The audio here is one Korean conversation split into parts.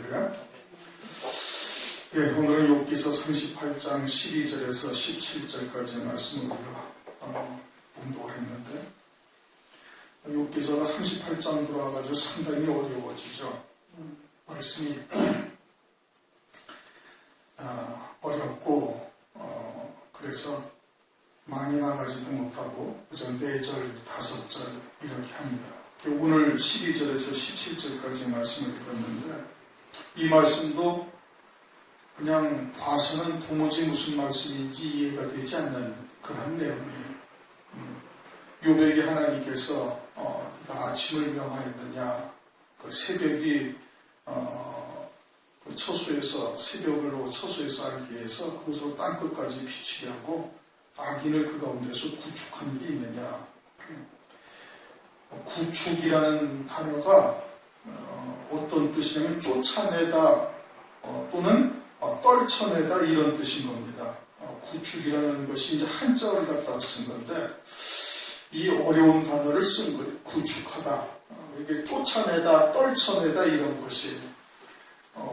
할렐루야. 예, 오늘은 욥기서 38장 12절에서 17절까지의 말씀을 우리가 봉독을 했는데, 욥기서가 38장 들어와가지고 상당히 어려워지죠. 말씀이 어렵고 그래서 많이 나가지도 못하고 그저 4절, 5절 이렇게 합니다. 오늘 12절에서 17절까지 말씀을 읽었는데, 이 말씀도 그냥 봐서는 도무지 무슨 말씀인지 이해가 되지 않는 그런 내용이에요. 욥에게 하나님께서 네가 아침을 명하였느냐, 그 새벽이 그 처소에서, 새벽으로 처소에서 알게 해서 그것으로 땅끝까지 비추게 하고 악인을 그 가운데서 구축한 일이 있느냐. 구축이라는 단어가 어떤 뜻이냐면 쫓아내다 또는 떨쳐내다 이런 뜻인 겁니다. 구축이라는 것이 이제 한자어를 갖다가 쓴 건데, 이 어려운 단어를 쓴 거예요. 구축하다. 이게 쫓아내다, 떨쳐내다 이런 것이에요.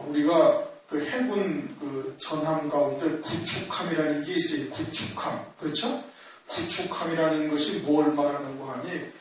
우리가 그 해군 그 전함 가운데 구축함이라는 게 있어요. 구축함. 그렇죠? 구축함이라는 것이 뭘 말하는 거 하니,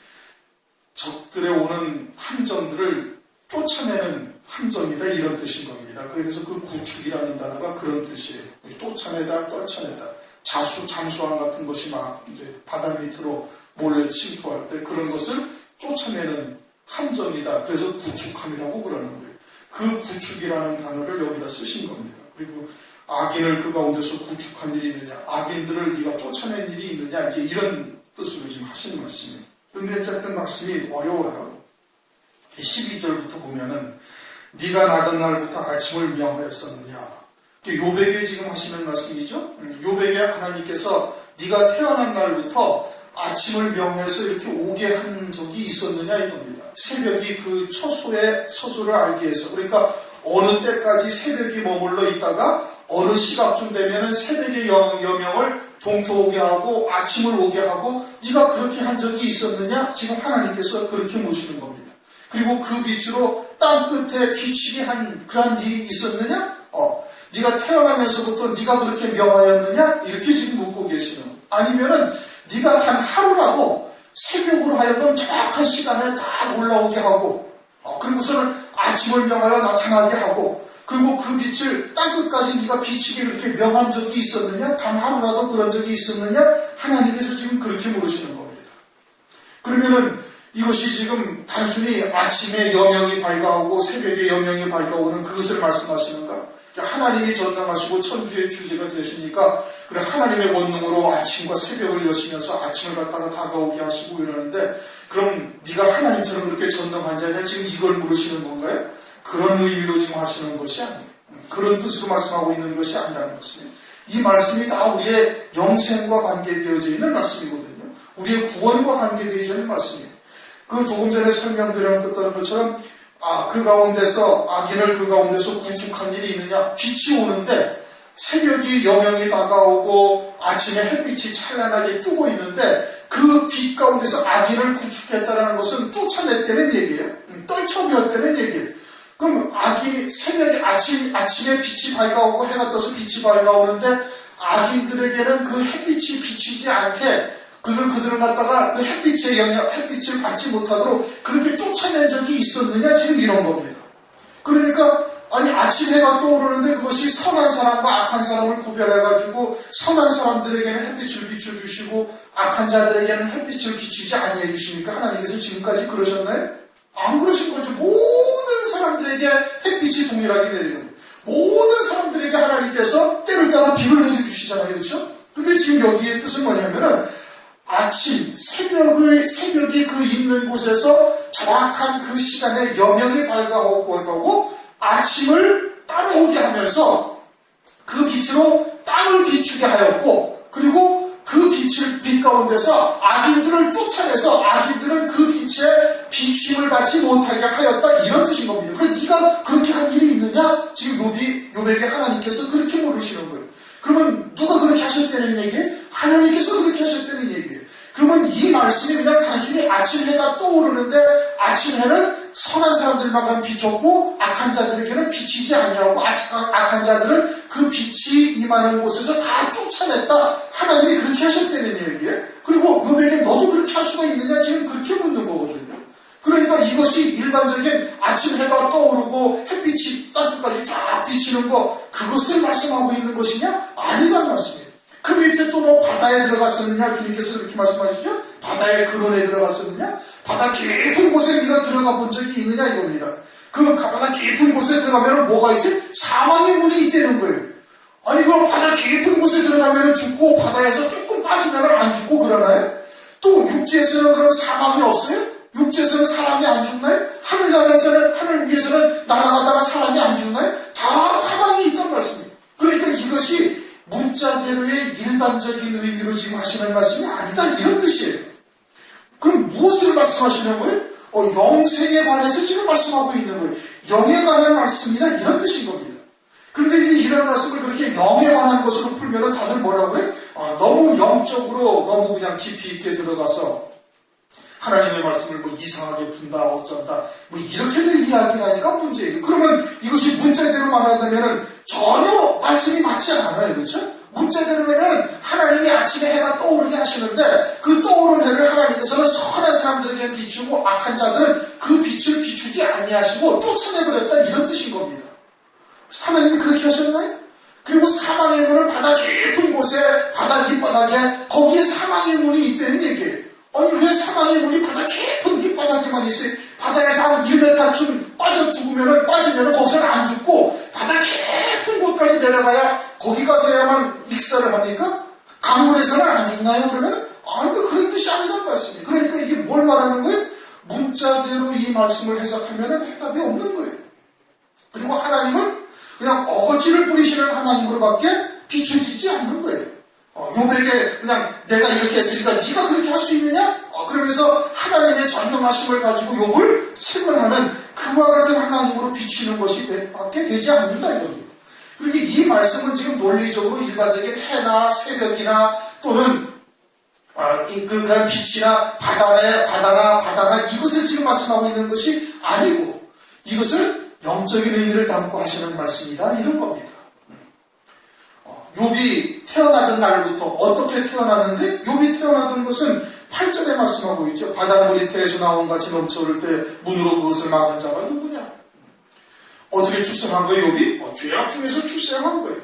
적들의 오는 함정들을 쫓아내는 함정이다 이런 뜻인 겁니다. 그래서 그 구축이라는 단어가 그런 뜻이에요. 쫓아내다, 떨쳐내다. 잠수함 같은 것이 막 이제 바다 밑으로 몰래 침투할 때 그런 것을 쫓아내는 함정이다. 그래서 구축함이라고 그러는 거예요. 그 구축이라는 단어를 여기다 쓰신 겁니다. 그리고 악인을 그 가운데서 구축한 일이 있느냐, 악인들을 네가 쫓아낸 일이 있느냐, 이제 이런 뜻으로 지금 하시는 말씀이에요. 그런데 어쨌든 말씀이 어려워요. 12절부터 보면은 네가 나던 날부터 아침을 명하였었느냐. 욥에게 지금 하시는 말씀이죠. 욥에게 하나님께서 네가 태어난 날부터 아침을 명해서 이렇게 오게 한 적이 있었느냐 이겁니다. 새벽이 그 처소를 알게 해서, 그러니까 어느 때까지 새벽이 머물러 있다가 어느 시각쯤 되면은 새벽의 여명을 동토오게 하고 아침을 오게 하고 네가 그렇게 한 적이 있었느냐? 지금 하나님께서 그렇게 모시는 겁니다. 그리고 그 빛으로 땅끝에 비추게 한 그런 일이 있었느냐? 네가 태어나면서부터 네가 그렇게 명하였느냐? 이렇게 지금 묻고 계시는 거예요. 아니면은 네가 단 하루라도 새벽으로 하여금 정확한 시간에 다 올라오게 하고, 그리고서는 아침을 명하여 나타나게 하고, 그리고 그 빛을 땅끝까지 네가 비추게 그렇게 명한 적이 있었느냐? 단 하루라도 그런 적이 있었느냐? 하나님께서 지금 그렇게 물으시는 겁니다. 그러면은 이것이 지금 단순히 아침에 여명이 밝아오고 새벽에 여명이 밝아오는 그것을 말씀하시는가? 하나님이 전능하시고 천주의 주제가 되시니까 그래 하나님의 권능으로 아침과 새벽을 여시면서 아침을 갖다가 다가오게 하시고 이러는데, 그럼 네가 하나님처럼 그렇게 전능한 자냐? 지금 이걸 물으시는 건가요? 그런 의미로 지금 하시는 것이 아니에요. 그런 뜻으로 말씀하고 있는 것이 아니라는 것이에요. 이 말씀이 다 우리의 영생과 관계되어져 있는 말씀이거든요. 우리의 구원과 관계되어져 있는 말씀이에요. 그 조금 전에 설명드렸던 것처럼 그 가운데서 악인을 그 가운데서 구축한 일이 있느냐? 빛이 오는데 새벽이 여명이 다가오고 아침에 햇빛이 찬란하게 뜨고 있는데 그 빛 가운데서 악인을 구축했다는 것은 쫓아냈다는 얘기예요. 떨쳐내었다는 얘기예요. 그럼 악이 새벽에 아침에 빛이 밝아오고 해가 떠서 빛이 밝아오는데 악인들에게는 그 햇빛이 비추지 않게 그들을 갖다가 그 햇빛을 받지 못하도록 그렇게 쫓아낸 적이 있었느냐? 지금 이런 겁니다. 그러니까 아침 해가 떠오르는데 그것이 선한 사람과 악한 사람을 구별해가지고 선한 사람들에게는 햇빛을 비춰주시고 악한 자들에게는 햇빛을 비추지 아니해 주시니까 하나님께서 지금까지 그러셨나요? 안 그러신 거죠. 모든 사람들에게 햇빛이 동일하게 내리는 거예요. 모든 사람들에게 하나님께서 때를 따라 비를 내려주시잖아요. 그렇죠? 근데 지금 여기의 뜻은 뭐냐면은 아침, 새벽이 그 있는 곳에서 정확한 그 시간에 여명이 밝아오고 아침을 따라오게 하면서 그 빛으로 땅을 비추게 하였고, 그리고 그 빛 가운데서 악인들을 쫓아내서 악인들은 그 빛에 비추임을 받지 못하게 하였다 이런 뜻인 겁니다. 그래 네가 그렇게 한 일이 있느냐? 지금 욥에게 하나님께서 그렇게 물으시는 거예요. 그러면 누가 그렇게 하셨다는 얘기예요? 하나님께서 그렇게 하셨다는 얘기예요. 그러면 이 말씀이 그냥 단순히 아침 해가 떠오르는데 아침 해는 선한 사람들만 비췄고 악한 자들에게는 비치지 아니하고 악한 자들은 그 빛이 임하는 곳에서 다 쫓아냈다. 하나님이 그렇게 하셨다는 얘기예요. 그리고 욥에게 너도 그렇게 할 수가 있느냐 지금 그렇게 묻는 거거든요. 그러니까 이것이 일반적인 아침 해가 떠오르고 햇빛이 땅끝까지 쫙 비치는 거 그것을 말씀하고 있는 것이냐? 아니란 말씀이에요. 그 밑에 또 뭐 바다에 들어갔었느냐? 주님께서 그렇게 말씀하시죠? 바다의 근원에 들어갔었느냐? 바다 깊은 곳에 네가 들어가 본 적이 있느냐 이겁니다. 그 바다 깊은 곳에 들어가면 뭐가 있어요? 사망의 문이 있다는 거예요. 아니 그럼 바다 깊은 곳에 들어가면 죽고 바다에서 조금 빠지면 안 죽고 그러나요? 또 육지에서는 그럼 사망이 없어요? 육지에서는 사람이 안 죽나요? 하늘 위에서는 날아가다가 사람이 안 죽나요? 다 사망이 있단 말씀이에요. 그러니까 이것이 문자대로의 일반적인 의미로 지금 하시는 말씀이 아니다 이런 뜻이에요. 그럼 무엇을 말씀하시는 거예요? 영생에 관해서 지금 말씀하고 있는 거예요. 영에 관한 말씀이다 이런 뜻인 겁니다. 그런데 이제 이런 말씀을 그렇게 영에 관한 것으로 풀면 다들 뭐라고 그래? 너무 영적으로 너무 그냥 깊이 있게 들어가서 하나님의 말씀을 뭐 이상하게 푼다 어쩐다 뭐 이렇게들 이야기를 하니까 문제예요. 그러면 이것이 문자대로 말하자면 전혀 말씀이 맞지 않아요. 그렇죠? 문자대로면 하나님이 아침에 해가 떠오르게 하시는데 그 떠오른 해를 하나님께서는 선한 사람들에게 비추고 악한 자들은 그 빛을 비추지 아니하시고 쫓아내버렸다 이런 뜻인 겁니다. 하나님이 그렇게 하셨나요? 그리고 사망의 문을 바다 깊은 곳에 바다 밑바닥에 거기에 사망의 문이 있다는 얘기예요. 아니 왜 사망의 문이 바다 깊은 밑바닥에만 있어요? 바다에서 한 1m쯤 빠지면 거기서는 안 죽고 바다 깊은 곳까지 내려가야 거기 가서야만 익사를 합니까? 강물에서는 안 죽나요? 그러면 그런 뜻이 아니란 말씀이에요. 그러니까 이게 뭘 말하는 거예요? 문자대로 이 말씀을 해석하면 해답이 없는 거예요. 그리고 하나님은 그냥 어거지를 부리시는 하나님으로밖에 비춰지지 않는 거예요. 욥에게 그냥 내가 이렇게 했으니까 네가 그렇게 할 수 있느냐? 그러면서 하나님의 전능하심을 가지고 욥을 책망하는 그와 같은 하나님으로 비추는 것이 밖에 되지 않는다 이겁니다. 그리고 이 말씀은 지금 논리적으로 일반적인 해나 새벽이나 또는 그런 빛이나 바다나 이것을 지금 말씀하고 있는 것이 아니고 이것을 영적인 의미를 담고 하시는 말씀이다 이런 겁니다. 욥이 태어나던 날부터 어떻게 태어났는데 욥이 태어나던 것은 8절에 말씀하고 있죠. 바닷물이 태에서 나온 같이 넘쳐오를 때 문으로 그것을 막은 자가 누구냐? 어떻게 출생한 거예요 욥이? 죄악 중에서 출생한 거예요.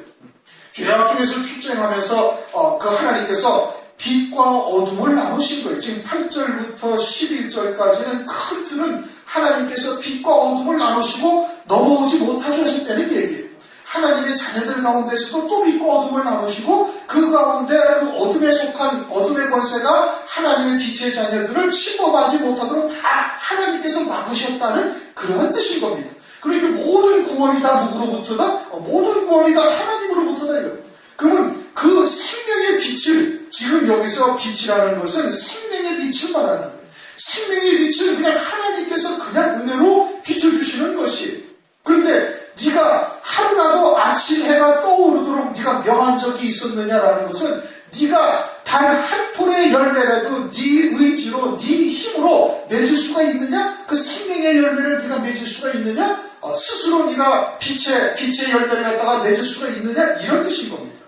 죄악 중에서 출생하면서 그 하나님께서 빛과 어둠을 나누신 거예요. 지금 8절부터 11절까지는 큰 틀은 하나님께서 빛과 어둠을 나누시고 넘어오지 못하게 하셨다는 얘기예요. 하나님의 자녀들 가운데서도 또 빛과 어둠을 나누시고 그 가운데 그 어둠에 속한 어둠의 권세가 하나님의 빛의 자녀들을 침범하지 못하도록 다 하나님께서 막으셨다는 그러한 뜻인 겁니다. 그러니까 모든 구원이 다 누구로부터다? 모든 구원이 다 하나님으로부터다 이거. 그러면 그 생명의 빛을 지금 여기서 빛이라는 것은 생명의 빛을 말하는 거예요. 생명의 빛을 그냥 하나님께서 그냥 은혜로 비춰주시는 것이에요. 그런데 네가 하루라도 아침 해가 떠오르도록 네가 명한 적이 있었느냐라는 것은 네가 단 한 톨의 열매라도 네 의지로 네 힘으로 맺을 수가 있느냐? 그 생명의 열매를 네가 맺을 수가 있느냐? 스스로 네가 빛의 열매를 갖다가 맺을 수가 있느냐? 이런 뜻인 겁니다.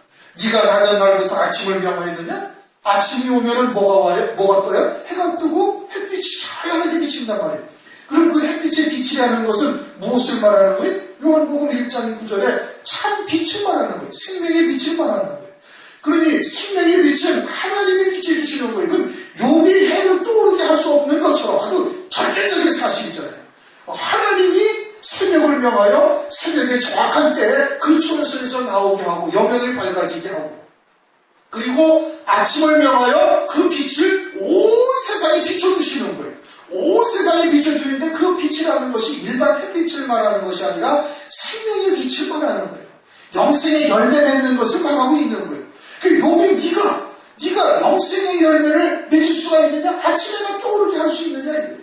네가 나던 날부터 아침을 명하였느냐? 아침이 오면은 뭐가 와요? 뭐가 떠요? 해가 뜨고 햇빛이 찬란하게 비친단 말이에요. 그럼 그 햇빛의 빛이라는 것은 무엇을 말하는 거예요? 요한복음 1장 9절에 참 빛을 말하는 거예요. 생명의 빛을 말하는 거예요. 그러니 생명의 빛은 하나님이 비춰주시는 거예요. 그럼 욥이 해를 떠오르게 할 수 없는 것처럼 아주 절대적인 사실이잖아요. 하나님이 새벽을 명하여 새벽의 정확한 때에 그 초록선에서 나오게 하고 여명이 밝아지게 하고 그리고 아침을 명하여 그 빛을 온 세상에 비춰주시는 거예요. 온 세상에 비춰주는데 그 빛이라는 것이 일반 햇빛을 말하는 것이 아니라 생명의 빛을 말하는 거예요. 영생의 열매 맺는 것을 말하고 있는 거예요. 그 욥이 네가 영생의 열매를 맺을 수가 있느냐? 아침에만 떠오르게 할 수 있느냐? 이거예요.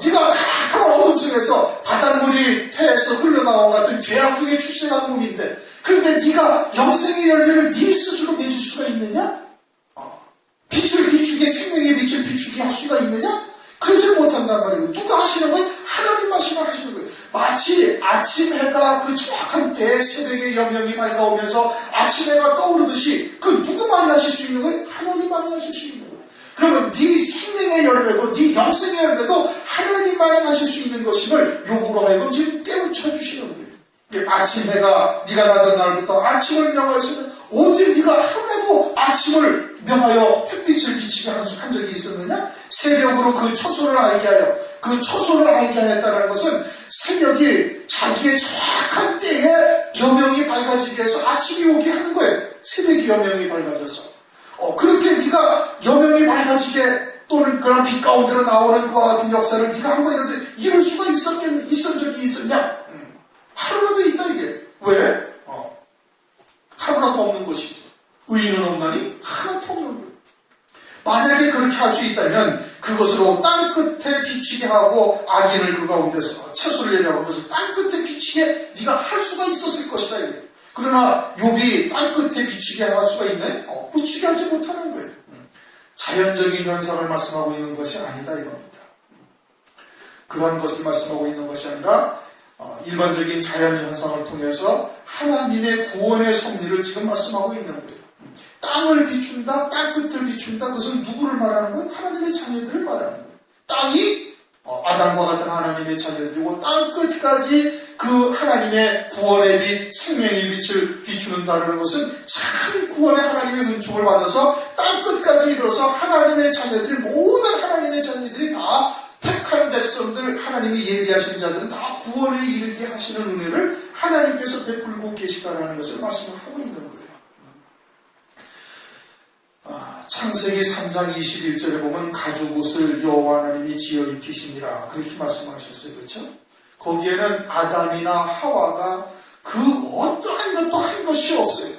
네가 캄캄한 어둠 속에서 바닷물이 태에서 흘러나온 같은 죄악 중에 출생한 몸인데 그런데 네가 영생의 열매를 네 스스로 맺을 수가 있느냐? 빛을 비추게 생명의 빛을 비추게 할 수가 있느냐? 그러지 못한단 말이에요. 누가 하시는 거예요? 하나님 말씀을 하시는 거예요. 마치 아침 해가 그 정확한 때에 새벽의 여명이 밝아오면서 아침 해가 떠오르듯이 그 누구만이 하실 수 있는 거예요? 하나님만이 하실 수 있는 거예요. 그러면 네 생명의 열매도 네 영생의 열매도 하나님만이 하실 수 있는 것임을 요구로 하여금 지금 깨우쳐 주시는 거예요. 아침 해가 네가 나던 날부터 아침을 명하였으면 언제 네가 하루라도 아침을 명하여 햇빛을 비치게 한 적이 있었느냐? 새벽으로 그 초소를 알게 하여 그 초소를 알게 하였다는 것은 새벽이 자기의 정확한 때에 여명이 밝아지게 해서 아침이 오게 하는 거예요. 새벽이 여명이 밝아져서 그렇게 네가 여명이 밝아지게 또는 그런 빛 가운데로 나오는 그와 같은 역사를 네가 한번 이룰 수가 있었 적이 있었냐? 하루라도 있다 이게. 왜? 하루라도 없는 것이죠. 의인은 없나니 하나도 없는 거예요. 만약에 그렇게 할 수 있다면 그것으로 땅 끝에 비치게 하고 악인을 그 가운데서 채소를 내려고 그것을 땅 끝에 비치게 네가 할 수가 있었을 것이다 이게. 그러나 욥이 땅 끝에 비치게 할 수가 있네? 비치게 하지 못하는 거예요. 자연적인 현상을 말씀하고 있는 것이 아니다 이겁니다. 그런 것을 말씀하고 있는 것이 아니라 일반적인 자연 현상을 통해서 하나님의 구원의 섭리를 지금 말씀하고 있는 거예요. 땅을 비춘다, 땅 끝을 비춘다. 그것은 누구를 말하는 거예요? 하나님의 자녀들을 말하는 거예요. 땅이 아담과 같은 하나님의 자녀들이고 땅 끝까지 그 하나님의 구원의 빛, 생명의 빛을 비추는다는 것은 참 구원의 하나님의 은총을 받아서 땅 끝까지 이르러서 하나님의 자녀들이 모든 하나님의 자녀들이 다 택한 백성들, 하나님이 예비하신 자들은 다 구원에 이르게 하시는 은혜를 하나님께서 베풀고 계시다는 것을 말씀을 하고 있는 거예요. 창세기 3장 21절에 보면 가죽옷을 여호와 하나님이 지어 입히시니라 그렇게 말씀하셨어요. 그렇죠? 거기에는 아담이나 하와가 그 어떠한 것도 한 것이 없어요.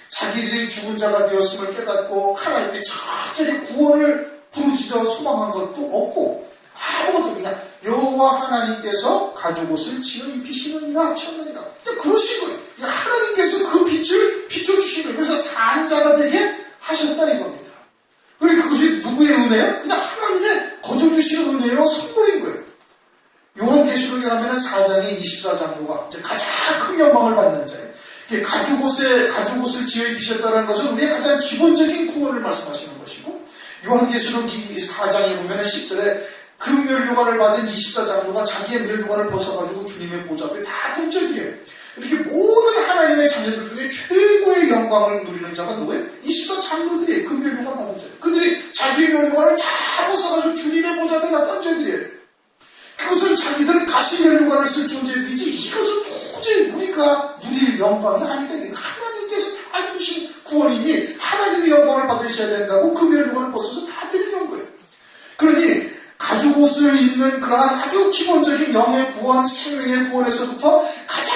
자기들이 죽은 자가 되었음을 깨닫고 하나님께 철저히 구원을 부르짖어 소망한 것도 없고 아무것도 그냥 여호와 하나님께서 가죽옷을 지어 입히시느니라 하셨느니라. 그러신 거예요. 하나님께서 그 빛을 비춰주신 거예요. 그래서 산자가 되게 하셨다 이겁니다. 그리고 그것이 누구의 은혜예요? 그냥 하나님의 거저 주시는 은혜요 선물인 거예요. 요한계시록에 가면 4장의 24장로가 이제 가장 큰 영광을 받는 자예요. 가죽옷을 지어 입히셨다는 것은 우리의 가장 기본적인 구원을 말씀하시는 것이고, 요한계시록 4장에 보면 10절에 금면류관을 받은 24장로가 자기의 면류관을 벗어가지고 주님의 보좌 앞에 다 던져드려요. 이렇게 모든 하나님의 자녀들 중에 최고의 영광을 누리는 자가 누구예요? 24장로들이에요. 금면류관 받은 자예요. 그들이 자기의 면류관을 다 벗어가지고 주님의 보좌 앞에 다 던져드려요. 그것은 자기들은 가시면류관을 쓸 존재들이지 이것은 도저히 우리가 누릴 영광이 아니다. 하나님께서 다 주신 구원이니 하나님의 영광을 받으셔야 된다고 그 면류관을 벗어서 다 드리는 거예요. 그러니 가죽옷을 입는 그러한 아주 기본적인 영의 구원, 생명의 구원에서부터 가장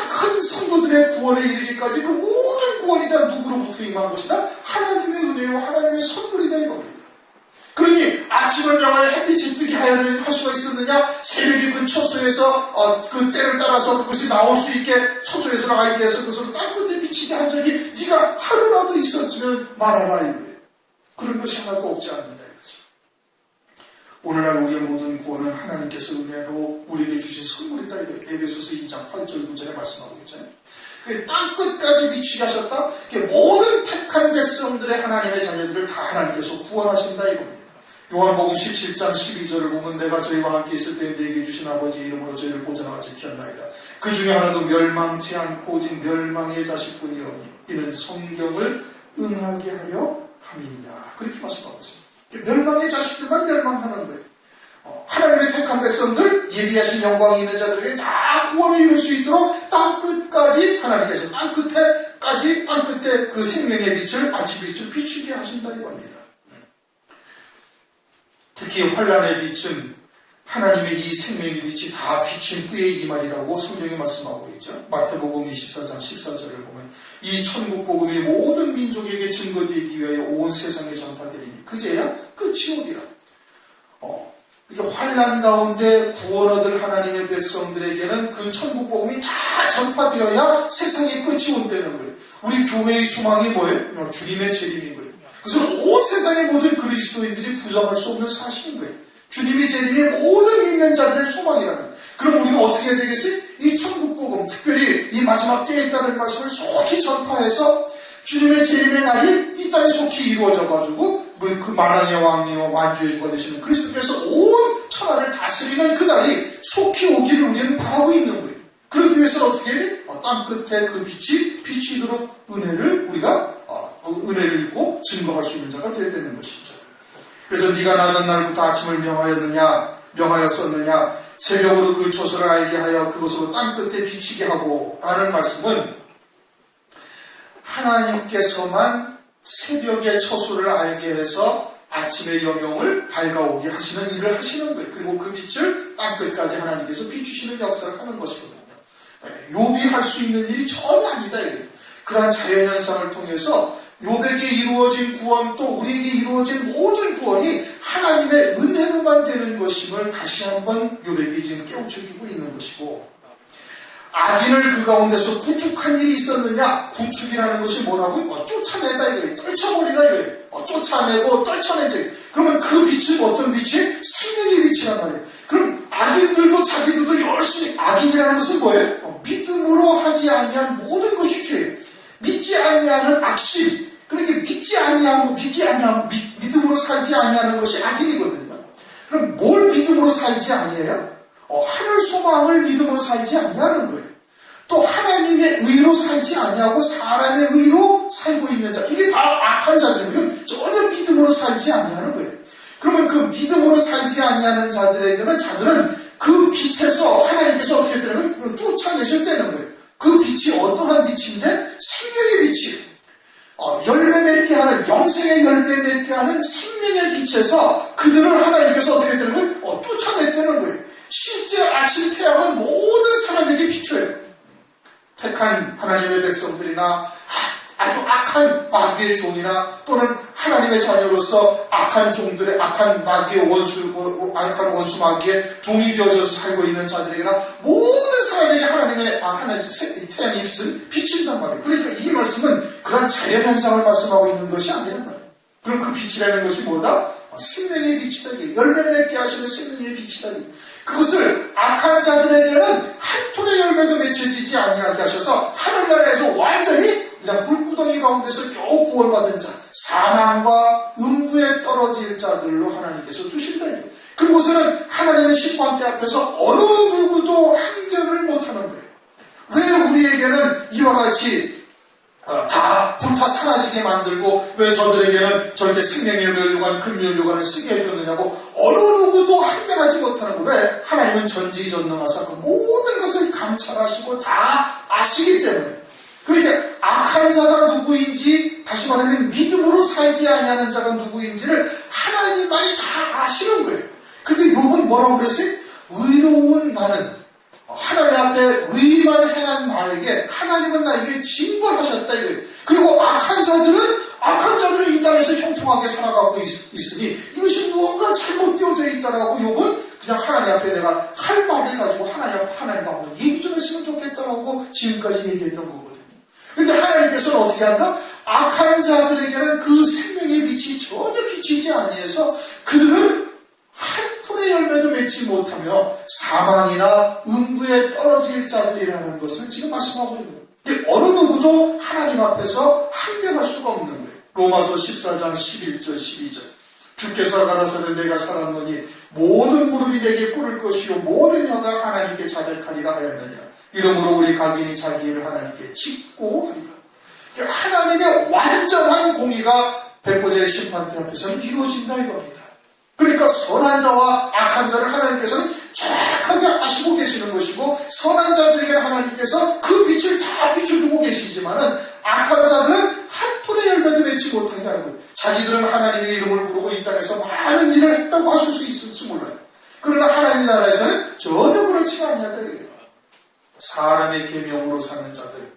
큰 성도들의 구원에 이르기까지 그 모든 구원이 다 누구로부터 임한 것이다? 하나님의 은혜와 하나님의 선물이다 이겁니다. 그러니 아침을 명하여 햇빛이 뜨게 할 수가 있었느냐? 새벽이 그 초소에서 그 때를 따라서 그것이 나올 수 있게 초소에서 알게 해서 그것을 땅끝에 비치게 한 적이 네가 하루라도 있었으면 말하라 이거예요. 그런 것이 하나도 없지 않는다 이거죠. 오늘날 우리의 모든 구원은 하나님께서 은혜로 우리에게 주신 선물이다 이거예요. 에베소서 2장 8절 9절에 말씀하고 있잖아요. 땅 끝까지 비추게 하셨다. 모든 택한 백성들의 하나님의 자녀들을 다 하나님께서 구원하신다 이겁니다. 요한복음 17장 12절을 보면 내가 저희와 함께 있을 때 내게 주신 아버지 이름으로 저희를 보전하여 지켰나이다. 그 중에 하나도 멸망치 않고 오직 멸망의 자식뿐이오니 이는 성경을 응하게 하려 함이니라. 그렇게 말씀하고 있습니다. 멸망의 자식들만 멸망하는 거예요. 하나님의 택한 백성들, 예비하신 영광이 있는 자들에게 다 구원에 이룰 수 있도록 땅 끝까지 하나님께서 땅 끝에 그 생명의 빛을, 아침 빛을 비추게 하신다 이겁니다. 특히 환란의 빛은 하나님의 이 생명의 빛이 다 비친 후에 이 말이라고 성경이 말씀하고 있죠. 마태복음 24장 14절을 보면 이 천국 복음이 모든 민족에게 증거되기 위하여 온 세상에 전파되리니 그제야 끝이 오리라. 이렇게 환란 가운데 구원 얻을 하나님의 백성들에게는 그 천국 복음이 다 전파되어야 세상의 끝이 온다는 거예요. 우리 교회의 소망이 뭐예요? 주님의 재림인 거예요. 그래서 온 세상의 모든 그리스도인들이 부정할 수 없는 사실인 거예요. 주님의 재림이 모든 믿는 자들의 소망이라는 거예요. 그럼 우리가 어떻게 해야 되겠어요? 이 천국복음, 특별히 이 마지막 때에 있다는 말씀을 속히 전파해서 주님의 재림의 날이 이 땅에 속히 이루어져가지고 그 만왕의 왕이요 만주의 주가 되시는 그리스도께서 온 천하를 다스리는 그날이 속히 오기를 우리는 바라고 있는 거예요. 그러기 위해서는 어떻게 해야 돼? 땅 끝에 그 빛이 비치도록 은혜를 입고 증거할 수 있는 자가 되어야 되는 것이죠. 그래서 네가 나던 날부터 아침을 명하였었느냐 새벽으로 그 초소를 알게 하여 그것으로 땅 끝에 비치게 하고 라는 말씀은 하나님께서만 새벽의 초소를 알게 해서 아침의 여명을 밝아오게 하시는 일을 하시는 거예요. 그리고 그 빛을 땅끝까지 하나님께서 비추시는 역사를 하는 것이거든요. 욥이 할 수 있는 일이 전혀 아니다. 그러한 자연현상을 통해서 욥에게 이루어진 구원 또 우리에게 이루어진 모든 구원이 하나님의 은혜로만 되는 것임을 다시 한번 욥에게 지금 깨우쳐주고 있는 것이고, 악인을 그 가운데서 구축한 일이 있었느냐? 구축이라는 것이 뭐라고요? 쫓아내다 이거예요. 떨쳐버리다 이거예요. 쫓아내고 떨쳐내지. 그러면 그 빛은 어떤 빛이? 생명의 빛이란 말이에요. 그럼 악인들도 자기들도 열심히, 악인이라는 것은 뭐예요? 믿음으로 하지 아니한 모든 것이 죄예요. 믿지 아니하는 악심. 그러니까 믿음으로 살지 아니하는 것이 악인이거든요. 그럼 뭘 믿음으로 살지 아니해요? 하늘 소망을 믿음으로 살지 아니하는 거예요. 또 하나님의 의로 살지 아니하고 사람의 의로 살고 있는 자, 이게 다 악한 자들이고요. 전혀 믿음으로 살지 아니하는 거예요. 그러면 그 믿음으로 살지 아니하는 자들은 그 빛에서 하나님께서 어떻게 되는 거예요? 쫓아내셨다는 거예요. 그 빛이 어떠한 빛인데? 생명의 빛이에요. 열매 맺게 하는, 영생의 열매 맺게 하는 생명의 빛에서 그들을 하나님께서 어떻게 되는 거예요? 쫓아냈다는 거예요. 실제 아침 태양은 모든 사람에게 비춰요. 택한 하나님의 백성들이나 아주 악한 마귀의 종이나 또는 하나님의 자녀로서 악한 종들의 악한 마귀의 악한 원수 마귀의 종이 되어져서 살고 있는 자들에게나 모든 사람에게 하나님의 태양의 빛은 비친단 말이에요. 그러니까 이 말씀은 그런 자연현상을 말씀하고 있는 것이 아니란 말이에요. 그럼 그 빛이라는 것이 뭐다? 생명의 빛이다. 열매 맺게 하시는 생명의 빛이다. 그것을 악한 자들에게는 한 톨의 열매도 맺혀지지 아니하게 하셔서 하늘나라에서 완전히 그냥 불구덩이 가운데서 겨우 구원받은 자, 사망과 음부에 떨어질 자들로 하나님께서 두신다. 그곳은 하나님의 심판대 앞에서 어느 누구도 한결을 못하는 거예요. 왜 우리에게는 이와 같이 다 불타 사라지게 만들고 왜 저들에게는 저렇게 생명의 연료관, 금연료관을 쓰게 해줬느냐고 어느 누구도 한결하지 못하는 거예요. 왜? 하나님은 전지전능하사 그 모든 것을 감찰하시고 다 아시기 때문에. 그러니까 악한 자가 누구인지, 다시 말하면 믿음으로 살지 아니하는 자가 누구인지를 하나님만이 다 아시는 거예요. 그런데 욥은 뭐라고 그랬어요? 의로운 나는, 하나님 앞에 의만 행한 나에게 하나님은 나에게 징벌하셨다 이거예요. 그리고 악한 자들은 이 땅에서 형통하게 살아가고 있으니 이것이 무언가 잘못되어져 있다라고 욥은 그냥 하나님 앞에 내가 할 말을 가지고 하나님 앞에 얘기 좀 했으면 좋겠다라고 지금까지 얘기했던 거거든요. 그런데 하나님께서는 어떻게 한다? 악한 자들에게는 그 생명의 빛이 전혀 비치지 아니해서 그들은 한 톨의 열매도 맺지 못하며 사망이나 음부에 떨어질 자들이라는 것을 지금 말씀하고 있는 거예요. 어느 누구도 하나님 앞에서 항변할 수가 없는 거예요. 로마서 14장 11절 12절 주께서 가라사대 내가 살았노니 모든 무릎이 내게 꿇을 것이요 모든 혀가 하나님께 자백하리라 하였느니라. 이러므로 우리 각인이 자기 일을 하나님께 짓고 하리라. 하나님의 완전한 공의가 백보자의 심판대 앞에서는 이루어진다 이겁니다. 그러니까 선한 자와 악한 자를 하나님께서는 정확하게 아시고 계시는 것이고, 선한 자들에게 하나님께서 그 빛을 다 비춰주고 계시지만은 악한 자들은 한 톨의 열매도 맺지 못하게 하는 거예요. 자기들은 하나님의 이름을 부르고 이 땅에서 많은 일을 했다고 하실 수 있을지 몰라요. 그러나 하나님 나라에서는 전혀 그렇지 아니하다 이거예요. 사람의 계명으로 사는 자들,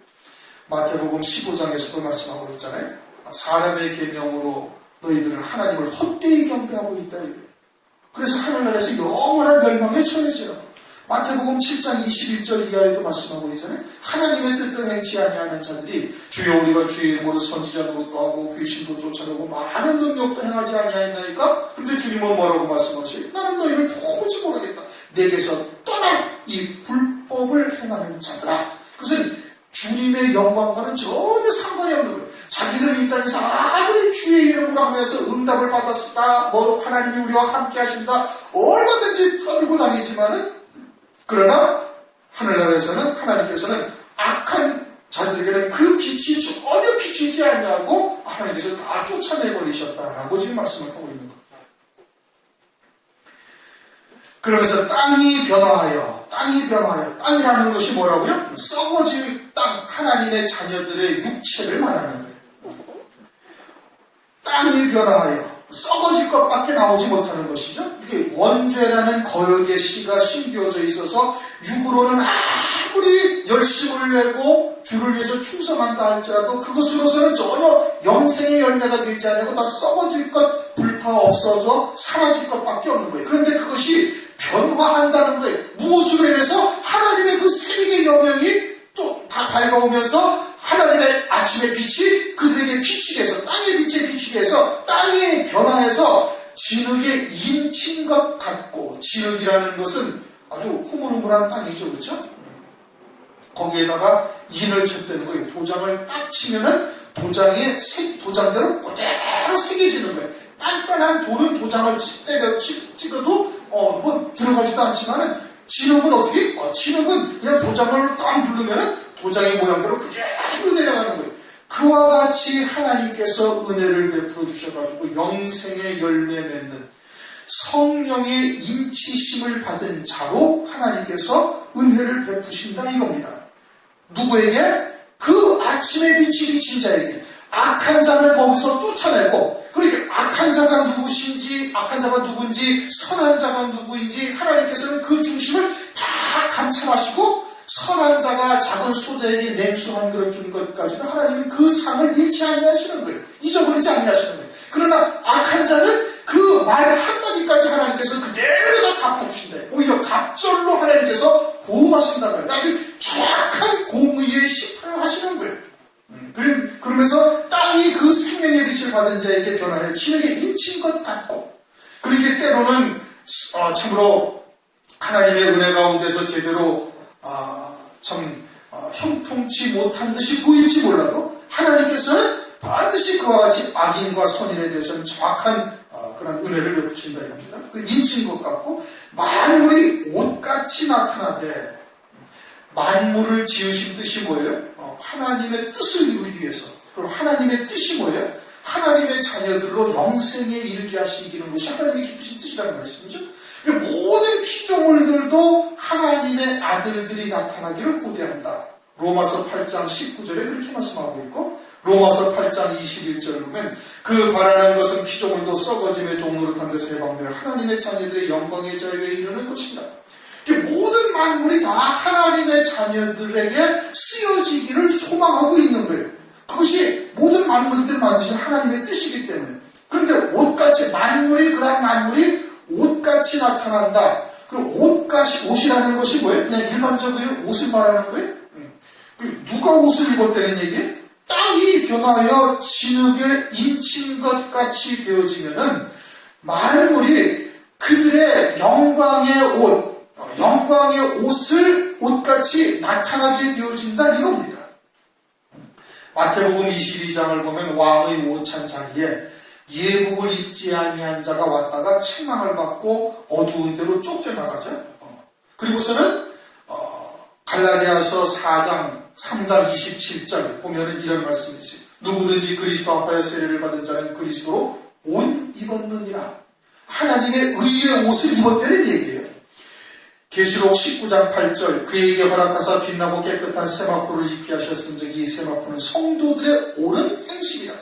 마태복음 15장에서도 말씀하고 있잖아요. 사람의 계명으로 너희들은 하나님을 헛되이 경배하고 있다. 그래서 하늘나라에서 영원한 멸망에 처해지라. 마태복음 7장 21절 이하에도 말씀하고 있잖아요. 하나님의 뜻을 행치 아니하는 자들이 주여 우리가 주의 이름으로 선지자 노릇도 하고 귀신도 쫓아내고 많은 능력도 행하지 아니하였나이까? 근데 주님은 뭐라고 말씀하세요? 나는 너희를 도무지 모르겠다. 내게서 떠나 이 기도하면서 응답을 받았다, 뭐 하나님이 우리와 함께 하신다, 얼마든지 떠들고 다니지만은, 그러나 하늘나라에서는 하나님께서는 악한 자들에게는 그 빛이 전혀 비추지 않냐고 하나님께서 다 쫓아내버리셨다라고 지금 말씀을 하고 있는 겁니다. 그러면서 땅이 변화하여, 땅이라는 것이 뭐라고요? 썩어질 땅, 하나님의 자녀들의 육체를 말하는 거예요. 땅이 변화하여 썩어질 것밖에 나오지 못하는 것이죠. 이게 원죄라는 거역의 시가 심겨져 있어서 육으로는 아무리 열심을 내고 주를 위해서 충성한다 할지라도 그것으로서는 전혀 영생의 열매가 되지 않고 다 썩어질 것, 불타 없어져 사라질 것밖에 없는 거예요. 그런데 그것이 변화한다는 거예요. 무엇으로 인해서 하나님의 그 생명의 여명이 좀 다 밝아오면서 하나님의 아침의 빛이 그들에게 비추게 해서, 땅의 빛에 비추게 해서 땅이 변화해서 진흙에 인친 것 같고, 진흙이라는 것은 아주 흐물흐물한 땅이죠, 그렇죠? 거기에다가 인을 쳤다는 거예요. 도장을 딱 치면은 도장대로 그대로 새겨지는 거예요. 단단한 돌은 도장을 찍어도 뭐 들어가지도 않지만은, 진흙은 어떻게? 진흙은 그냥 도장을 딱 누르면은 도장의 모양대로 그대로 내려가는 거예요. 그와 같이 하나님께서 은혜를 베풀어 주셔가지고 영생의 열매 맺는 성령의 인치심을 받은 자로 하나님께서 은혜를 베푸신다 이겁니다. 누구에게? 그 아침의 빛이 비친 자에게. 악한 자를 거기서 쫓아내고, 그러니까 악한 자가 누군지 선한 자가 누구인지 하나님께서는 그 중심을 다 감찰하시고, 선한 자가 작은 소자에게 냉수 한 그릇 준 것까지도 하나님은 그 상을 잃지 아니하시는 거예요. 잊어버리지 아니하시는 거예요. 그러나 악한 자는 그 말 한마디까지 하나님께서 그대로 다 갚아주신다. 오히려 갑절로 하나님께서 보호하신다는 거예요. 아주 정확한 공의의 심판을 하시는 거예요. 그러면서 땅이 그 생명의 빛을 받은 자에게 변화해 진흙에 인친 것 같고, 그렇게 때로는 참으로 하나님의 은혜 가운데서 제대로 형통치 못한 듯이 보일지 몰라도 하나님께서는 반드시 그와 같이 악인과 선인에 대해서는 정확한 그런 은혜를 베푸신다 이겁니다. 그 인친 것 같고, 만물이 옷같이 나타나되, 만물을 지으신 뜻이 뭐예요? 하나님의 뜻을 이루기 위해서. 그럼 하나님의 뜻이 뭐예요? 하나님의 자녀들로 영생에 이르게 하시기는 것이 하나님의 깊으신 뜻이라는 말씀이죠. 모든 피조물들도 하나님의 아들들이 나타나기를 고대한다. 로마서 8장 19절에 그렇게 말씀하고 있고, 로마서 8장 21절을 보면 그 바라는 것은 피조물도 썩어짐의 종노릇한 데서 해방되어 하나님의 자녀들의 영광의 자리에 이르는 것이다. 모든 만물이 다 하나님의 자녀들에게 쓰여지기를 소망하고 있는 거예요. 그것이 모든 만물들을 만드신 하나님의 뜻이기 때문에. 그런데 그런 만물이 옷같이 나타난다. 그럼 옷이라는 것이 뭐예요? 그냥 일반적으로 옷을 말하는 거예요? 누가 옷을 입었다는 얘기예요? 땅이 변하여 진흙에 인친 것 같이 되어지면은 만물이 그들의 영광의 옷을 옷같이 나타나게 되어진다 이겁니다. 마태복음 22장을 보면 왕의 오찬 자리에 예복을 입지 아니한 자가 왔다가 책망을 받고 어두운 데로 쫓겨나가죠. 그리고서는 갈라디아서 3장 27절 보면은 이런 말씀이 있어요. 누구든지 그리스도 앞하여 세례를 받은 자는 그리스도로 옷 입었느니라. 하나님의 의의 옷을 입었다는 얘기예요. 계시록 19장 8절 그에게 허락하사 빛나고 깨끗한 세마포를 입게 하셨은즉 이 세마포는 성도들의 옳은 행실이다.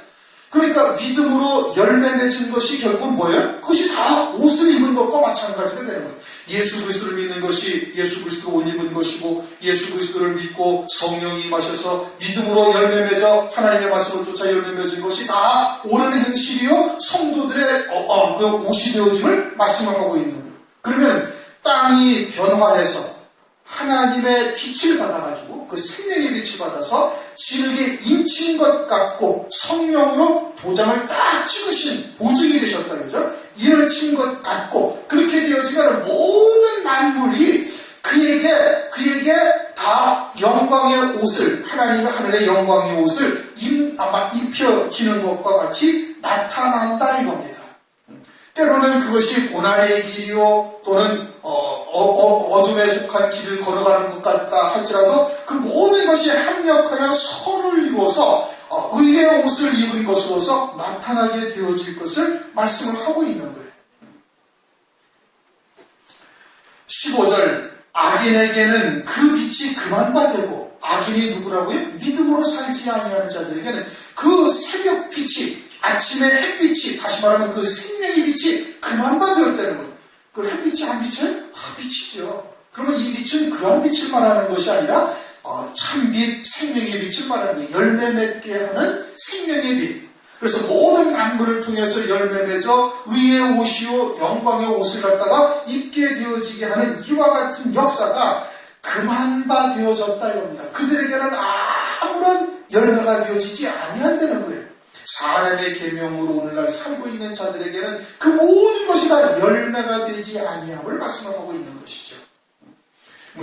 그러니까 믿음으로 열매 맺은 것이 결국은 뭐예요? 그것이 다 옷을 입은 것과 마찬가지가 되는 거예요. 예수 그리스도를 믿는 것이 예수 그리스도로 옷 입은 것이고, 예수 그리스도를 믿고 성령이 임하셔서 믿음으로 열매 맺어 하나님의 말씀을 쫓아 열매 맺은 것이 다 옳은 행실이요 성도들의 그 옷이 되어짐을 말씀하고 있는 거예요. 그러면 땅이 변화해서 하나님의 빛을 받아가지고 그 생명의 빛을 받아서 진흙에 인친 것 같고 성령으로 도장을 딱 찍으신 보증이 되셨다 그죠? 인을 친 것 같고 그렇게 되어지면 모든 만물이 그에게 다 영광의 옷을, 하나님의 하늘의 영광의 옷을 입혀지는 것과 같이 나타난다 그것이 고난의 길이요 또는 어둠에 속한 길을 걸어가는 것 같다 할지라도 그 모든 것이 합력하여 선을 이루어서 의의 옷을 입은 것으로서 나타나게 되어질 것을 말씀을 하고 있는 거예요. 15절 악인에게는 그 빛이 그만바 되고, 악인이 누구라고요? 믿음으로 살지 아니하는 자들에게는 그 새벽 빛이, 아침의 햇빛이, 다시 말하면 그 생명의 빛이 그만바 되었다는 거예요. 그 햇빛이 안 비쳐요? 다 비치죠. 그러면 이 빛은 그런 빛을 말하는 것이 아니라 참빛, 생명의 빛을 말하는 거예요. 열매 맺게 하는 생명의 빛. 그래서 모든 만물을 통해서 열매 맺어 의의 옷이요 영광의 옷을 갖다가 입게 되어지게 하는 이와 같은 역사가 그만바 되어졌다 이겁니다. 그들에게는 아무런 열매가 되어지지 아니한다는 거예요. 사람의 계명으로 오늘날 살고 있는 자들에게는 그 모든 것이 다 열매가 되지 아니함을 말씀을 하고 있는 것이죠.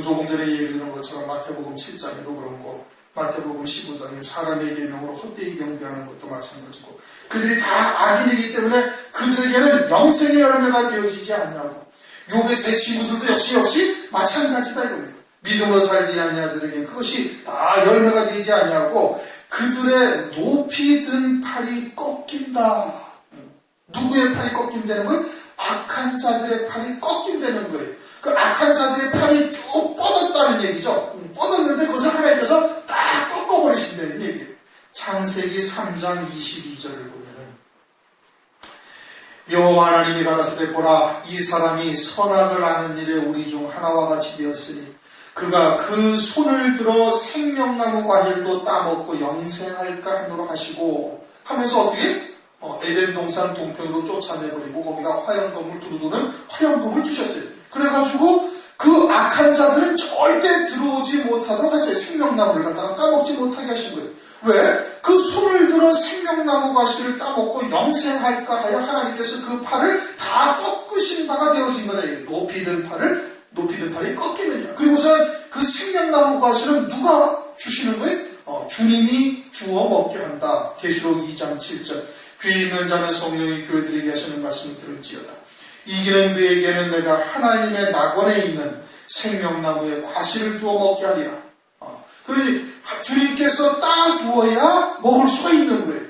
조금 전에 얘기 드린 것처럼 마태복음 7장에도 그렇고 마태복음 15장에 사람의 계명으로 헛되이 경배하는 것도 마찬가지고, 그들이 다 악인이기 때문에 그들에게는 영생의 열매가 되어지지 않냐고. 욥의 세 친구들도 역시 마찬가지다 이겁니다. 믿음으로 살지 아니하들에게 그것이 다 열매가 되지 아니하고 그들의 높이 든 팔이 꺾인다. 누구의 팔이 꺾인다는 거예요? 악한 자들의 팔이 꺾인다는 거예요. 그 악한 자들의 팔이 쭉 뻗었다는 얘기죠. 뻗었는데 그것을 하나님께서 딱 꺾어버리신다는 얘기예요. 창세기 3장 22절을 보면은 여호와 하나님이 가라사대 보라, 이 사람이 선악을 아는 일에 우리 중 하나와 같이 되었으니 그가 그 손을 들어 생명나무 과실도 따먹고 영생할까 하노라 하시고 하면서 어떻게? 에덴 동산 동편으로 쫓아내버리고 거기다 화염돔을 두루두는 화염돔을 두셨어요. 그래가지고 그 악한 자들은 절대 들어오지 못하도록 했어요. 생명나무를 갖다가 따먹지 못하게 하신 거예요. 왜? 그 손을 들어 생명나무 과실을 따먹고 영생할까 하여 하나님께서 그 팔을 다 꺾으신 바가 되어진 거다. 높이 든 팔이 꺾이느냐. 그리고서는 그 생명나무 과실은 누가 주시는 거예요? 주님이 주어 먹게 한다. 계시록 2장 7절. 귀 있는 자는 성령이 교회들에게 하시는 말씀을 들을지어다. 이기는 그에게는 내가 하나님의 낙원에 있는 생명나무의 과실을 주어 먹게 하리라. 그러니 주님께서 따 주어야 먹을 수가 있는 거예요.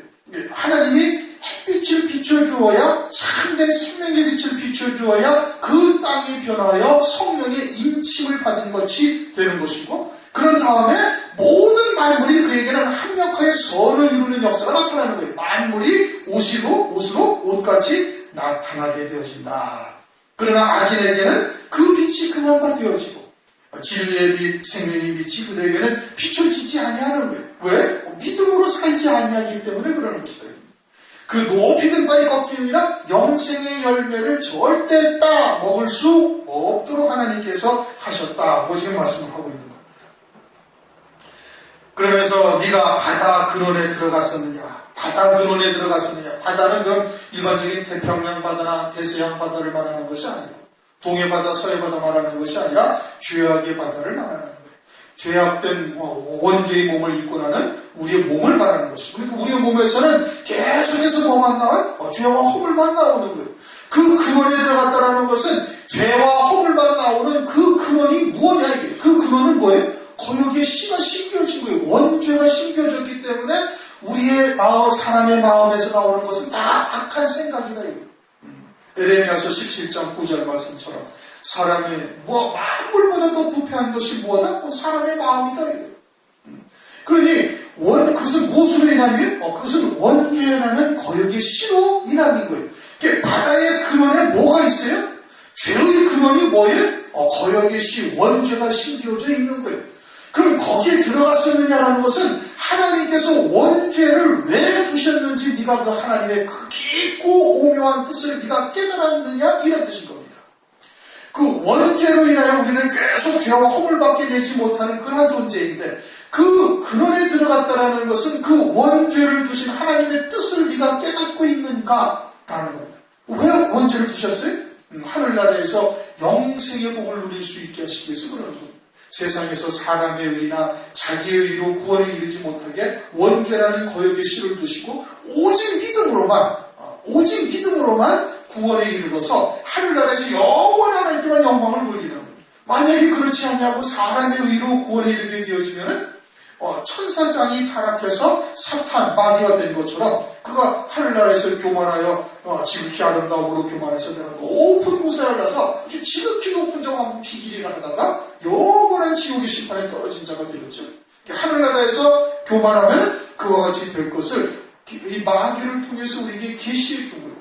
하나님이 햇빛을 비춰주어야, 참된 생명의 빛을 비춰주어야 그 땅이 변하여 성령의 인침을 받은 것이 되는 것이고, 그런 다음에 모든 만물이 그에게는 합력하여 선을 이루는 역사가 나타나는 거예요. 만물이 옷으로 옷같이 나타나게 되어진다. 그러나 악인에게는 그 빛이 그만바 되어지고 진리의 빛, 생명의 빛이 그들에게는 비춰지지 아니하는 거예요. 왜? 믿음으로 살지 아니하기 때문에 그러는 것이다. 그 높이 든 바위 꺾임이라 영생의 열매를 절대 따 먹을 수 없도록 하나님께서 하셨다고 지금 말씀을 하고 있는 겁니다. 그러면서 네가 바다 근원에 들어갔었느냐? 바다 근원에 들어갔었느냐? 바다는 그런 일반적인 태평양 바다나 대서양 바다를 말하는 것이 아니고, 동해 바다, 서해 바다 말하는 것이 아니라 죄악의 바다를 말하는 거예요. 죄악된 원죄의 몸을 입고 나는 우리의 몸을 말하는 것이고, 그러니까 우리의 몸에서는 계속해서 뭐만 나와요? 죄와 허물만 나오는 거예요. 그 근원에 들어갔다라는 것은 죄와 허물만 나오는 그 근원이 무엇이냐 이게. 그 근원은 뭐예요? 거역의 씨가 심겨진 거예요. 원죄가 심겨졌기 때문에 우리의 마음, 사람의 마음에서 나오는 것은 다 악한 생각이다 이거. 에레미야서 17장 9절 말씀처럼 사람의 만물보다 더 부패한 것이 뭐다? 사람의 마음이다 이거. 그러니 그것은 무엇으로 인하면? 그것은 원죄라는 거역의 씨로 인하는 거예요. 그러니까 바다의 근원에 뭐가 있어요? 죄의 근원이 뭐예요? 거역의 씨, 원죄가 심겨져 있는 거예요. 그럼 거기에 들어갔었느냐라는 것은 하나님께서 원죄를 왜 두셨는지 네가 그 하나님의 그 깊고 오묘한 뜻을 네가 깨달았느냐 이런 뜻인 겁니다. 그 원죄로 인하여 우리는 계속 죄와 허물밖에 내지 못하는 그러한 존재인데, 그 근원에 들어갔다라는 것은 그 원죄를 두신 하나님의 뜻을 네가 깨닫고 있는가라는 겁니다. 왜 원죄를 두셨어요? 하늘나라에서 영생의 복을 누릴 수 있게 하시기 위해서 그러는 겁니다. 세상에서 사람의 의나 자기의 의로 구원에 이르지 못하게 원죄라는 거역의 씨를 두시고 오직 믿음으로만 구원에 이르러서 하늘나라에서 영원히 하나님께만 영광을 돌리는 거예요. 만약에 그렇지 않냐고 사람의 의로 구원에 이르게 되어지면은 천사장이 타락해서 사탄, 마귀가 된 것처럼 그가 하늘나라에서 교만하여 지극히 아름다움으로 교만해서 내가 높은 곳에 올라서 아주 지극히 높은 정황 피길이라 하다가 영원한 지옥의 심판에 떨어진 자가 되었죠. 하늘나라에서 교만하면 그와 같이 될 것을 이 마귀를 통해서 우리에게 계시해 준 거예요.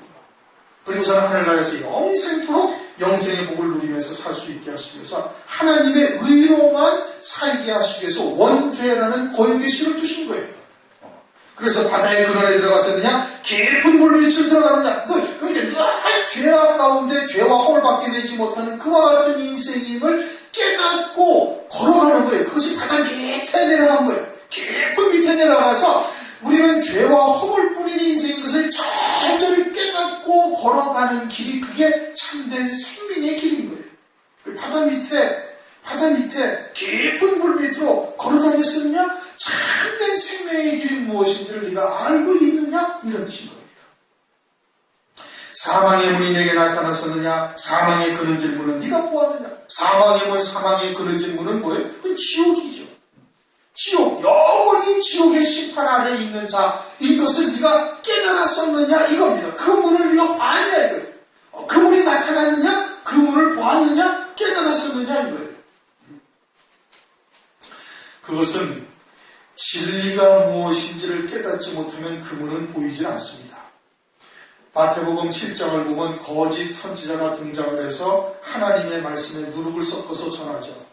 그리고서는 하늘나라에서 영생토록 영생의 복을 누리면서 살 수 있게 하시기 위해서 하나님의 의로만 살게 하시기 위해서 원죄라는 거역의 실을 두신 거예요. 그래서 바다의 근원에 들어갔었느냐? 깊은 물밑을 들어가느냐? 그러니까 늘 죄악 가운데 죄와 허물밖에 내지 못하는 그와 같은 인생임을 깨닫고 걸어가는 거예요. 그것이 바다 밑에 내려간 거예요. 깊은 밑에 내려가서 우리는 죄와 허물뿐인 인생인 것을 천천히 깨닫고 걸어가는 길이 그게 참된 생명의 길인 거예요. 바다 밑에 깊은 물 밑으로 걸어다녔었느냐? 참된 생명의 길이 무엇인지를 네가 알고 있느냐? 이런 뜻인 겁니다. 사망의 문이 내게 나타났었느냐? 사망의 그늘질 문은 네가 보았느냐? 사망의 문, 사망의 그늘질 문은 뭐예요? 그건 지옥이죠. 지옥, 영원히 지옥의 심판 아래에 있는 자인 것을 네가 깨달았었느냐 이겁니다. 그 문을 네가 봤냐 이거예요. 그 문이 나타났느냐? 그 문을 보았느냐? 깨달았었느냐 이거예요. 그것은 진리가 무엇인지를 깨닫지 못하면 그 문은 보이지 않습니다. 마태복음 7장을 보면 거짓 선지자가 등장을 해서 하나님의 말씀에 누룩을 섞어서 전하죠.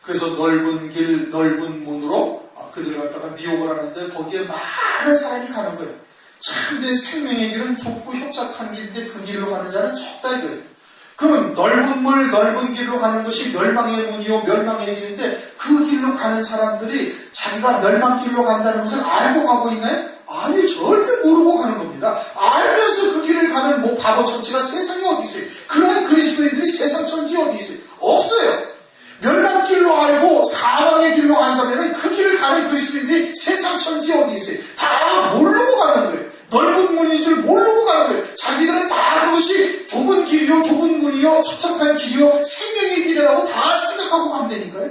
그래서 넓은 길, 넓은 문으로 그들을 갖다가 미혹을 하는데 거기에 많은 사람이 가는 거예요. 참된 생명의 길은 좁고 협착한 길인데 그 길로 가는 자는 적다 이거예요. 그러면 넓은 물, 넓은 길로 가는 것이 멸망의 문이요 멸망의 길인데 그 길로 가는 사람들이 자기가 멸망길로 간다는 것을 알고 가고 있나요? 아니, 절대 모르고 가는 겁니다. 알면서 그 길을 가는 바보 천지가 세상에 어디 있어요? 그런 그리스도인들이 세상 천지 어디 있어요? 없어요. 멸망길로 알고 사망의 길로 간다면 그 길을 가는 그리스도인들이 세상 천지 어디 있어요? 다 모르고 가는 거예요. 넓은 문인 줄 모르고 가는 거예요. 자기들은 다 그것이 좁은 길이요, 좁은 문이요, 촉촉한 길이요, 생명의 길이라고 다 생각하고 가면 되니까요.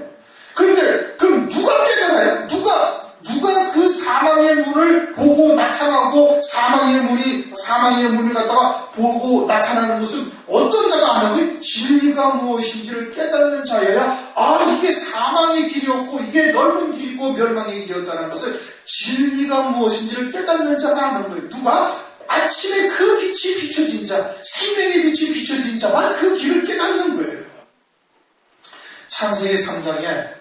그런데 그럼 누가 깨달아요? 누가 그 사망의 문을 보고 나타나고 사망의 문을 갖다가 보고 나타나는 것은 어떤 자가 아는 거예요? 진리가 무엇인지를 깨닫는 자여야 이게 사망의 길이었고 이게 넓은 길이고 멸망의 길이었다는 것을 진리가 무엇인지를 깨닫는 자가 아는 거예요. 누가? 아침에 그 빛이 비춰진 자, 생명의 빛이 비춰진 자만 그 길을 깨닫는 거예요. 창세기 3장에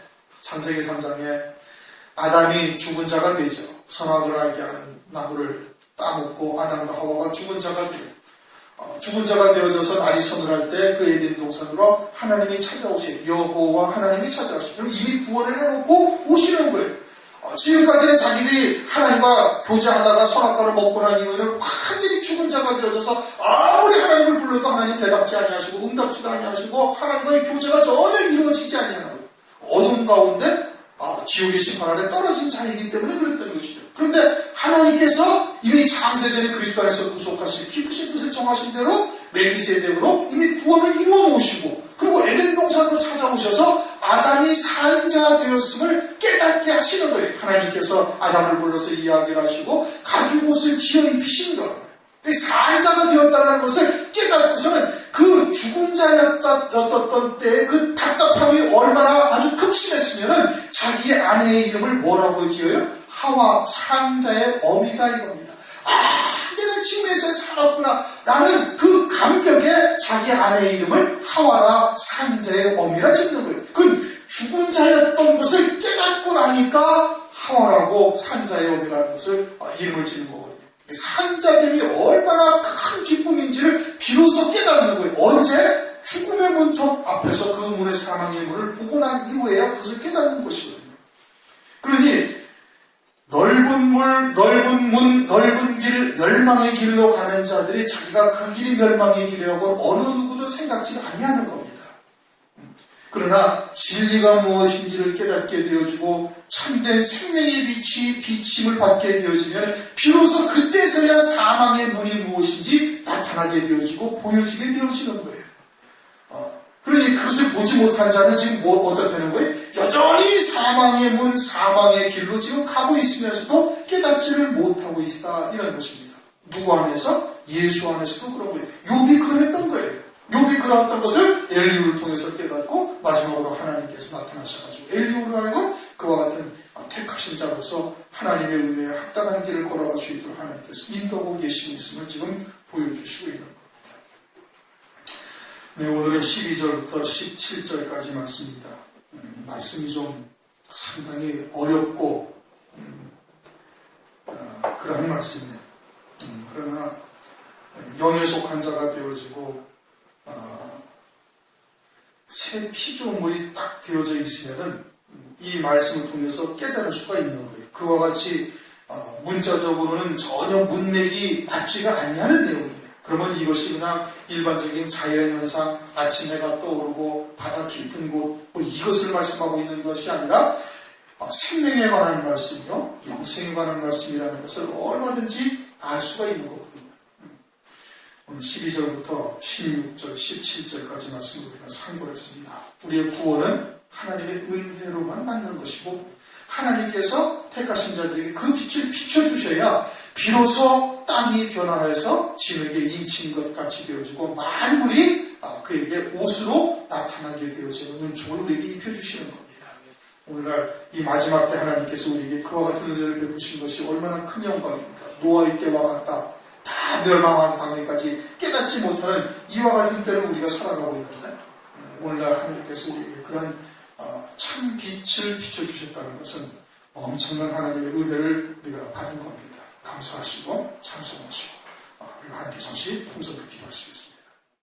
아담이 죽은 자가 되죠. 선악을 알게 하는 나무를 따먹고 아담과 하와가 죽은 자가 돼요. 죽은 자가 되어져서 날이 서늘할 때 그 에덴 동산으로 하나님이 찾아오세요. 여호와 하나님이 찾아오세요. 그럼 이미 구원을 해놓고 오시는 거예요. 지금까지는 자기들이 하나님과 교제하다가 선악과를 먹고 난 이후에는 완전히 죽은 자가 되어져서 아무리 하나님을 불러도 하나님 대답지 아니하시고 응답지도 아니하시고 하나님과의 교제가 전혀 이루어지지 아니하는 거예요. 어둠 가운데 지옥의 심판 아래 떨어진 자이기 때문에 그랬던 것이죠. 그런데 하나님께서 이미 창세전에 그리스도 안에서 구속하실 기쁘신 뜻을 정하신 대로 멜기세덱으로 이미 구원을 이루어 놓으시고 그리고 에덴 동산으로 찾아오셔서 아담이 산자 되었음을 깨닫게 하시는 거예요. 하나님께서 아담을 불러서 이야기를 하시고 가죽 옷을 지어 입히신 거예요. 산자가 되었다는 것을 깨닫고서는 그 죽은 자였었던 때의 그 답답함이 얼마나 아주 극심했으면 자기의 아내의 이름을 뭐라고 지어요? 하와, 산자의 어미다 이겁니다. 내가 지금에서 살았구나 라는 그 감격에 자기 아내의 이름을 하와라 산자의 어미라 짓는 거예요. 그 죽은 자였던 것을 깨닫고 나니까 하와라고 산자의 어미라는 것을 이름을 짓는 거거든요. 산자됨이 얼마나 큰 기쁨인지를 비로소 깨닫는 거예요. 언제? 죽음의 문턱 앞에서 그 문의 사망의 문을 보고 난 이후에야 그것을 깨닫는 것이거든요. 그러니 넓은 물, 넓은 문, 넓은 길, 멸망의 길로 가는 자들이 자기가 그 길이 멸망의 길이라고 어느 누구도 생각지 아니하는 겁니다. 그러나 진리가 무엇인지를 깨닫게 되어지고 참된 생명의 빛이 비침을 받게 되어지면 비로소 그때서야 사망의 문이 무엇인지 나타납니다. 나타나게 되어지고 보여지게 되어지는 거예요. 그러니 그것을 보지 못한 자는 지금 어떻게 되는 거예요? 여전히 사망의 문, 사망의 길로 지금 가고 있으면서도 깨닫지를 못하고 있다, 이런 것입니다. 누구 안에서? 예수 안에서도 그런 거예요. 욥이 그러했던 거예요. 욥이 그러했던 것을 엘리후를 통해서 깨닫고 마지막으로 하나님께서 나타나셔가지고 엘리후로 하여금 그와 같은 택하신 자로서 하나님의 은혜에 합당한 길을 걸어갈 수 있도록 하나님께서 인도하고 계시고 있음을 지금 보여주시고 있는 겁니다. 네, 오늘은 12절부터 17절까지 말씀입니다. 말씀이 좀 상당히 어렵고 그러한 말씀이에요. 그러나 영에 속한 자가 되어지고 새 피조물이 딱 되어져 있으면은 이 말씀을 통해서 깨달을 수가 있는 거예요. 그와 같이 문자적으로는 전혀 문맥이 맞지가 아니하는 내용이에요. 그러면 이것이 그냥 일반적인 자연현상, 아침 해가 떠오르고 바다 깊은 곳, 이것을 말씀하고 있는 것이 아니라 생명에 관한 말씀이요, 영생에 관한 말씀이라는 것을 얼마든지 알 수가 있는 거거든요. 오늘 12절부터 16절, 17절까지 말씀을 우리가 상고했습니다. 우리의 구원은 하나님의 은혜로만 받는 것이고 하나님께서 택하신 자들에게 그 빛을 비춰주셔야 비로소 땅이 변화해서 진흙에 인친 것 같이 되어지고 만물이 그에게 옷으로 나타나게 되어지는 은총을 우리에게 입혀주시는 겁니다. 오늘날 이 마지막 때 하나님께서 우리에게 그와 같은 은혜를 베푸신 것이 얼마나 큰 영광입니까? 노아의 때와 같다. 다 멸망하는 당일까지 깨닫지 못하는 이와 같은 때를 우리가 살아가고 있는데 오늘날 하나님께서 우리에게 그런 참 빛을 비춰주셨다는 것은 엄청난 하나님의 은혜를 우리가 받은 겁니다. 감사하시고 찬송하시고 우리가 함께 잠시 통성을 기도하시겠습니다.